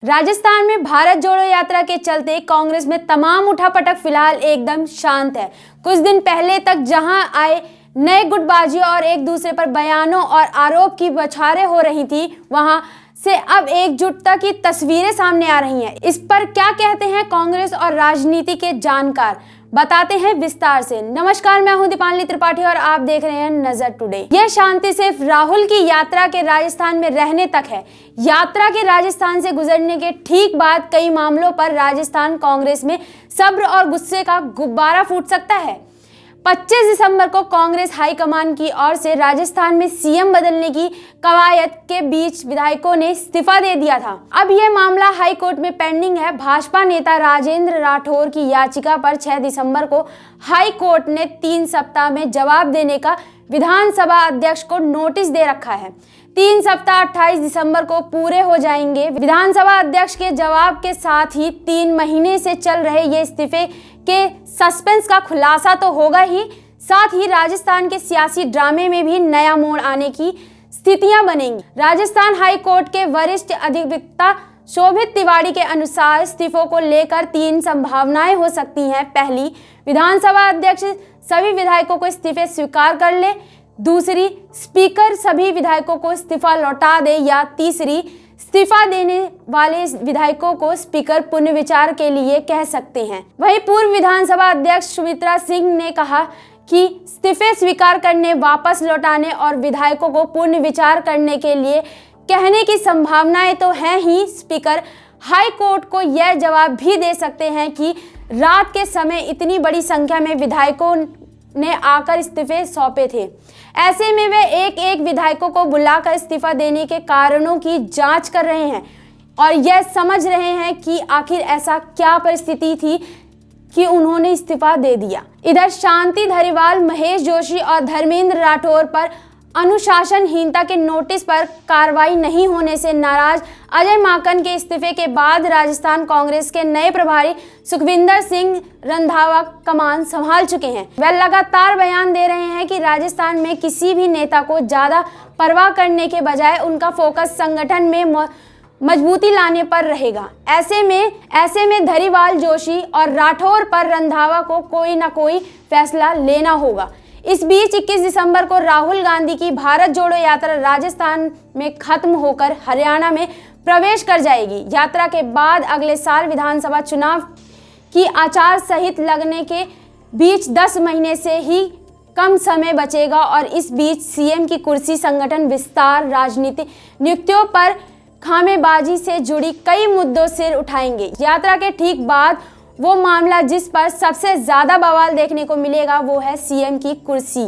राजस्थान में भारत जोड़ो यात्रा के चलते कांग्रेस में तमाम उठापटक फिलहाल एकदम शांत है। कुछ दिन पहले तक जहां आए नए गुटबाजी और एक दूसरे पर बयानों और आरोप की बौछारें हो रही थी, वहां से अब एकजुटता की तस्वीरें सामने आ रही हैं। इस पर क्या कहते हैं कांग्रेस और राजनीति के जानकार, बताते हैं विस्तार से। नमस्कार, मैं हूं दीपांजलि त्रिपाठी और आप देख रहे हैं नजर टुडे। यह शांति सिर्फ राहुल की यात्रा के राजस्थान में रहने तक है। यात्रा के राजस्थान से गुजरने के ठीक बाद कई मामलों पर राजस्थान कांग्रेस में सब्र और गुस्से का गुब्बारा फूट सकता है। 25 दिसंबर को कांग्रेस हाईकमान की ओर से राजस्थान में सीएम बदलने की कवायद के बीच विधायकों ने इस्तीफा दे दिया था। अब यह मामला हाई कोर्ट में पेंडिंग है। भाजपा नेता राजेंद्र राठौर की याचिका पर 6 दिसंबर को हाई कोर्ट ने 3 सप्ताह में जवाब देने का विधानसभा अध्यक्ष को नोटिस दे रखा है। 3 सप्ताह 28 दिसंबर को पूरे हो जाएंगे। विधानसभा अध्यक्ष के जवाब के साथ ही 3 महीने से चल रहे ये इस्तीफे के सस्पेंस का खुलासा तो होगा ही, साथ ही राजस्थान के सियासी ड्रामे में भी नया मोड़ आने की स्थितियां बनेंगी। राजस्थान हाई कोर्ट के वरिष्ठ अधिवक्ता शोभित तिवारी के अनुसार इस्तीफों को लेकर 3 संभावनाएं हो सकती हैं। पहली, विधानसभा अध्यक्ष सभी विधायकों को इस्तीफे स्वीकार कर ले। दूसरी, स्पीकर सभी विधायकों को इस्तीफा लौटा दे। या तीसरी, इस्तीफा देने वाले विधायकों को स्पीकर पुनर्विचार के लिए कह सकते हैं। वहीं पूर्व विधानसभा अध्यक्ष सुमित्रा सिंह ने कहा कि इस्तीफे स्वीकार करने, वापस लौटाने और विधायकों को पुनर्विचार करने के लिए कहने की संभावनाएं तो हैं ही। स्पीकर हाई कोर्ट को यह जवाब भी दे सकते हैं कि रात के समय इतनी बड़ी संख्या में विधायकों ने आकर इस्तीफे सौंपे थे। ऐसे में वे एक एक विधायकों को बुलाकर इस्तीफा देने के कारणों की जांच कर रहे हैं और यह समझ रहे हैं कि आखिर ऐसा क्या परिस्थिति थी कि उन्होंने इस्तीफा दे दिया। इधर शांति धारीवाल, महेश जोशी और धर्मेंद्र राठौर पर अनुशासनहीनता के नोटिस पर कार्रवाई नहीं होने से नाराज अजय माकन के इस्तीफे के बाद राजस्थान कांग्रेस के नए प्रभारी सुखविंदर सिंह रंधावा कमान संभाल चुके हैं। वे लगातार बयान दे रहे हैं कि राजस्थान में किसी भी नेता को ज्यादा परवाह करने के बजाय उनका फोकस संगठन में मजबूती लाने पर रहेगा। ऐसे में धारीवाल, जोशी और राठौर पर रंधावा को कोई ना कोई फैसला लेना होगा। इस बीच 21 दिसंबर को राहुल गांधी की भारत जोड़ो यात्रा राजस्थान में खत्म होकर हरियाणा में प्रवेश कर जाएगी। यात्रा के बाद अगले साल विधानसभा चुनाव की आचार संहिता लगने के बीच 10 महीने से ही कम समय बचेगा और इस बीच सीएम की कुर्सी, संगठन विस्तार, राजनीतिक नियुक्तियों पर खामेबाजी से जुड़ी कई मुद्दों सिर उठाएंगे। यात्रा के ठीक बाद वो मामला जिस पर सबसे ज्यादा बवाल देखने को मिलेगा वो है सीएम की कुर्सी।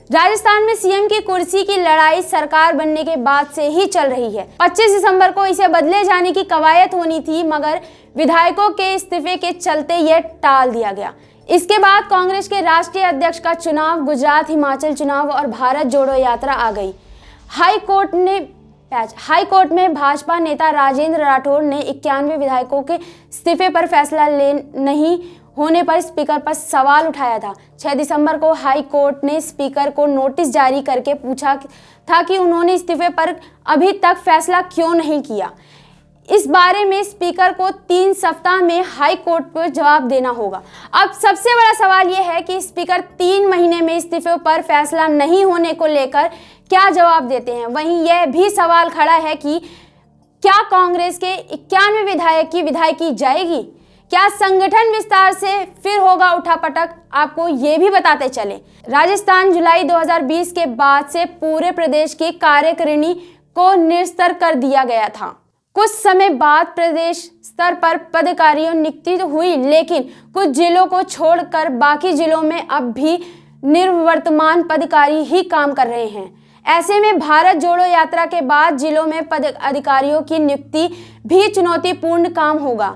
राजस्थान में सीएम की कुर्सी की लड़ाई सरकार बनने के बाद से ही चल रही है। 25 दिसंबर को इसे बदले जाने की कवायद होनी थी, मगर विधायकों के इस्तीफे के चलते यह टाल दिया गया। इसके बाद कांग्रेस के राष्ट्रीय अध्यक्ष का चुनाव, गुजरात, हिमाचल चुनाव और भारत जोड़ो यात्रा आ गई। हाई कोर्ट में भाजपा नेता राजेंद्र राठौर ने 91 विधायकों के इस्तीफे पर फैसला नहीं होने पर स्पीकर पर सवाल उठाया था। 6 दिसंबर को हाई कोर्ट ने स्पीकर को नोटिस जारी करके पूछा था कि उन्होंने इस्तीफे पर अभी तक फैसला क्यों नहीं किया। इस बारे में स्पीकर को 3 सप्ताह में हाई कोर्ट पर जवाब देना होगा। अब सबसे बड़ा सवाल यह है कि स्पीकर 3 महीने में इस्तीफे पर फैसला नहीं होने को लेकर क्या जवाब देते हैं। वहीं यह भी सवाल खड़ा है कि क्या कांग्रेस के 91 विधायक की विधायकी जाएगी? क्या संगठन विस्तार से फिर होगा उठापटक? आपको ये भी बताते चले, राजस्थान जुलाई 2020 के बाद से पूरे प्रदेश की कार्यकारिणी को निरस्तर कर दिया गया था। कुछ समय बाद प्रदेश स्तर पर पदाधिकारियों नियुक्ति हुई, लेकिन कुछ जिलों को छोड़कर बाकी जिलों में अब भी निवर्तमान पदाधिकारी ही काम कर रहे हैं। ऐसे में भारत जोड़ो यात्रा के बाद जिलों में पदाधिकारियों की नियुक्ति भी चुनौतीपूर्ण काम होगा।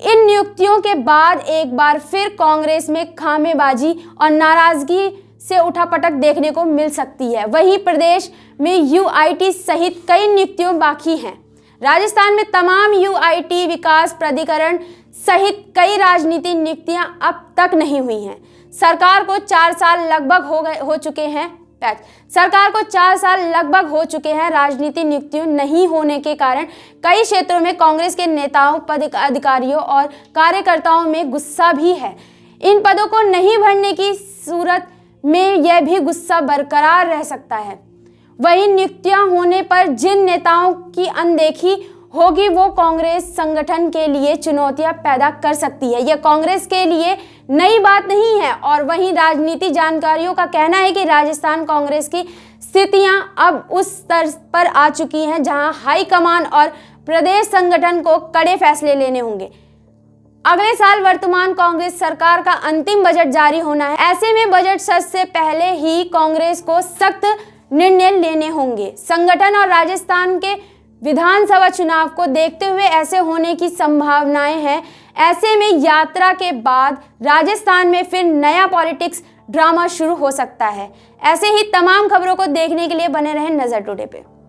इन नियुक्तियों के बाद एक बार फिर कांग्रेस में खामेबाजी और नाराजगी से उठापटक देखने को मिल सकती है। वहीं प्रदेश में यूआईटी सहित कई नियुक्तियां बाकी हैं। राजस्थान में तमाम यूआईटी विकास प्राधिकरण सहित कई राजनीतिक नियुक्तियां अब तक नहीं हुई हैं। सरकार को 4 साल लगभग हो चुके हैं। पैच। सरकार को 4 साल लगभग हो चुके हैं। राजनीति नियुक्तियों नहीं होने के कारण कई क्षेत्रों में कांग्रेस के नेताओं, पदाधिकारियों और कार्यकर्ताओं में गुस्सा भी है। इन पदों को नहीं भरने की सूरत में यह भी गुस्सा बरकरार रह सकता है। वहीं नियुक्तियां होने पर जिन नेताओं की अनदेखी होगी वो कांग्रेस संगठन के लिए चुनौतियां पैदा कर सकती है। यह कांग्रेस के लिए नई बात नहीं है। और वहीं राजनीति जानकारियों का कहना है कि राजस्थान कांग्रेस की स्थितियां अब उस स्तर पर आ चुकी हैं जहां हाईकमान और प्रदेश संगठन को कड़े फैसले लेने होंगे। अगले साल वर्तमान कांग्रेस सरकार का अंतिम बजट जारी होना है। ऐसे में बजट सत्र से पहले ही कांग्रेस को सख्त निर्णय लेने होंगे। संगठन और राजस्थान के विधानसभा चुनाव को देखते हुए ऐसे होने की संभावनाएं हैं। ऐसे में यात्रा के बाद राजस्थान में फिर नया पॉलिटिक्स ड्रामा शुरू हो सकता है। ऐसे ही तमाम खबरों को देखने के लिए बने रहें नजर टुडे पे।